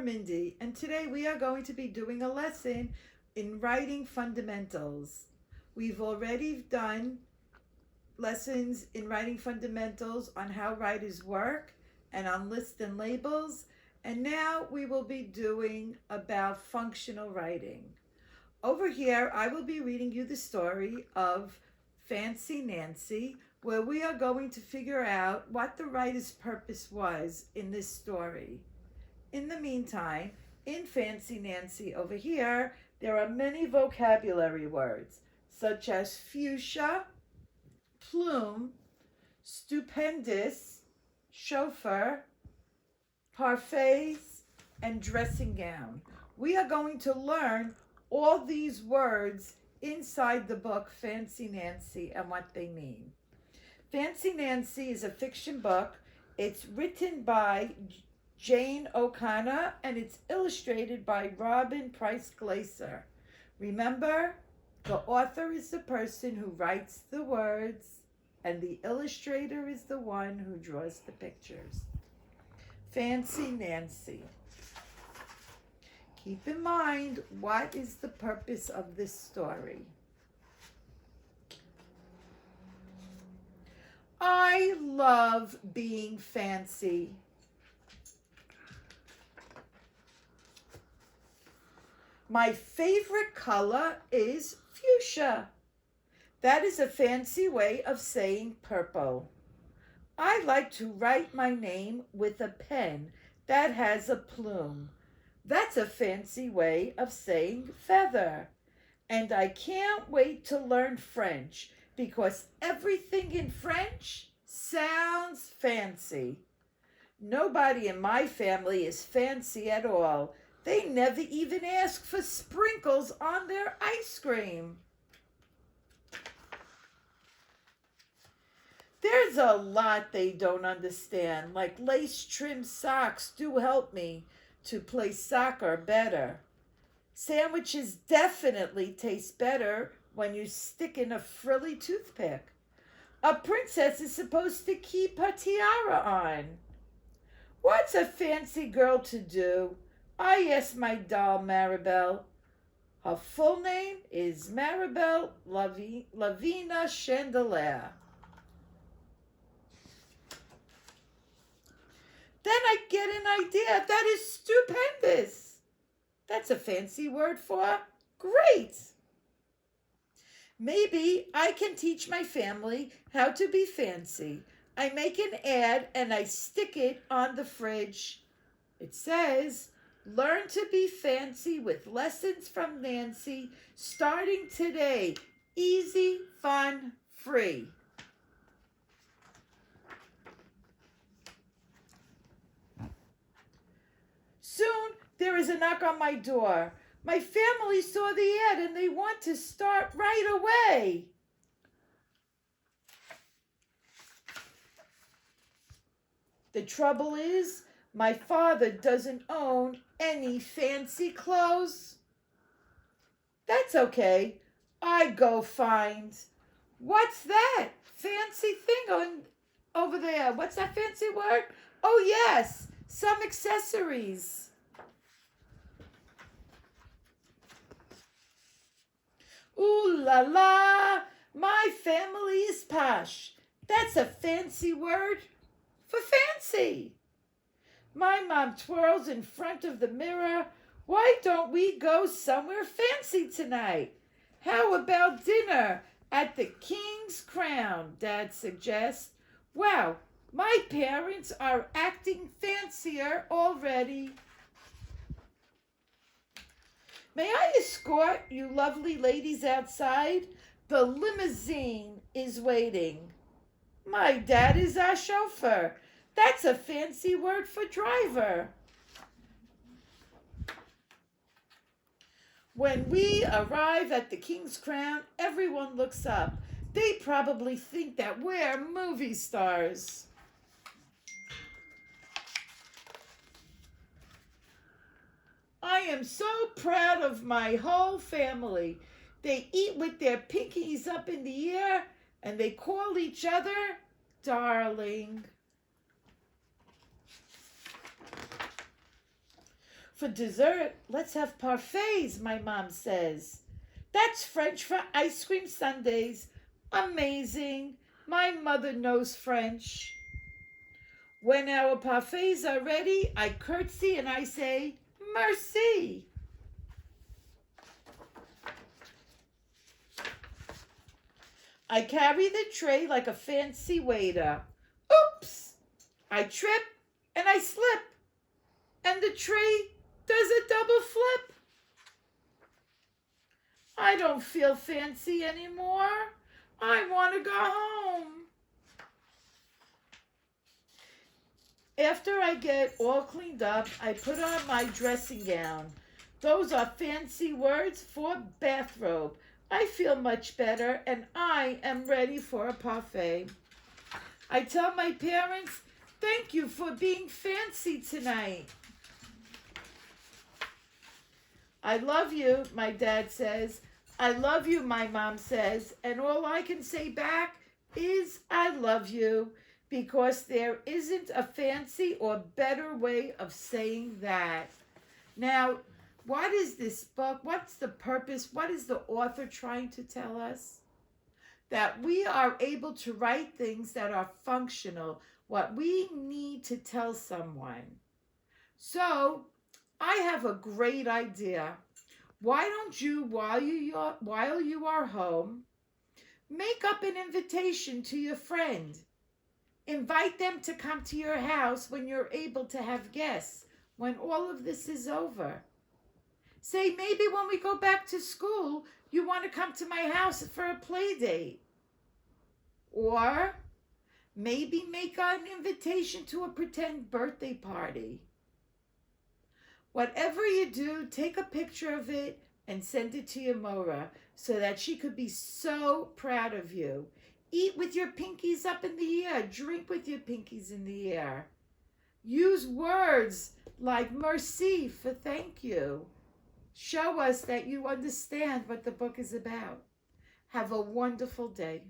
Morah Mindi, and today we are going to be doing a lesson in writing fundamentals. We've already done lessons in writing fundamentals on how writers work and on lists and labels, and now we will be doing about functional writing. Over here, I will be reading you the story of Fancy Nancy, where we are going to figure out what the writer's purpose was in this story. In the meantime, in Fancy Nancy over here, there are many vocabulary words, such as fuchsia, plume, stupendous, chauffeur, parfaits, and dressing gown. We are going to learn all these words inside the book Fancy Nancy and what they mean. Fancy Nancy is a fiction book. It's written by Jane O'Connor and it's illustrated by Robin Price Glaser. Remember, the author is the person who writes the words and the illustrator is the one who draws the pictures. Fancy Nancy. Keep in mind, what is the purpose of this story? I love being fancy. My favorite color is fuchsia. That is a fancy way of saying purple. I like to write my name with a pen that has a plume. That's a fancy way of saying feather. And I can't wait to learn French because everything in French sounds fancy. Nobody in my family is fancy at all. They never even ask for sprinkles on their ice cream. There's a lot they don't understand, like lace-trimmed socks do help me to play soccer better. Sandwiches definitely taste better when you stick in a frilly toothpick. A princess is supposed to keep her tiara on. What's a fancy girl to do? I asked my doll Maribel. Her full name is Maribel Lavina Chandelier. Then I get an idea. That is stupendous. That's a fancy word for great. Maybe I can teach my family how to be fancy. I make an ad and I stick it on the fridge. It says, learn to be fancy with lessons from Nancy starting today. Easy, fun, free. Soon there is a knock on my door. My family saw the ad and they want to start right away. The trouble is, my father doesn't own any fancy clothes. That's okay. I go find. What's that fancy thing over there? What's that fancy word? Oh, yes, some accessories. Ooh la la, my family is posh. That's a fancy word for fancy. My mom twirls in front of the mirror. Why don't we go somewhere fancy tonight? How about dinner at the King's Crown, Dad suggests. Wow, my parents are acting fancier already. May I escort you lovely ladies outside? The limousine is waiting. My dad is our chauffeur. That's a fancy word for driver. When we arrive at the King's Crown, everyone looks up. They probably think that we're movie stars. I am so proud of my whole family. They eat with their pinkies up in the air and they call each other darling. For dessert, let's have parfaits, my mom says. That's French for ice cream sundaes. Amazing. My mother knows French. When our parfaits are ready, I curtsy and I say, merci. I carry the tray like a fancy waiter. Oops! I trip and I slip, and the tray does a double flip. I don't feel fancy anymore. I want to go home. After I get all cleaned up, I put on my dressing gown. Those are fancy words for bathrobe. I feel much better and I am ready for a parfait. I tell my parents, thank you for being fancy tonight. I love you, my dad says. I love you, my mom says. And all I can say back is I love you, because there isn't a fancy or better way of saying that. Now, what is this book? What's the purpose? What is the author trying to tell us? That we are able to write things that are functional, what we need to tell someone. So, I have a great idea. Why don't you, while you are home, make up an invitation to your friend. Invite them to come to your house when you're able to have guests, when all of this is over. Say, maybe when we go back to school, you want to come to my house for a play date. Or maybe make an invitation to a pretend birthday party. Whatever you do, take a picture of it and send it to your Morah so that she could be so proud of you. Eat with your pinkies up in the air. Drink with your pinkies in the air. Use words like merci for thank you. Show us that you understand what the book is about. Have a wonderful day.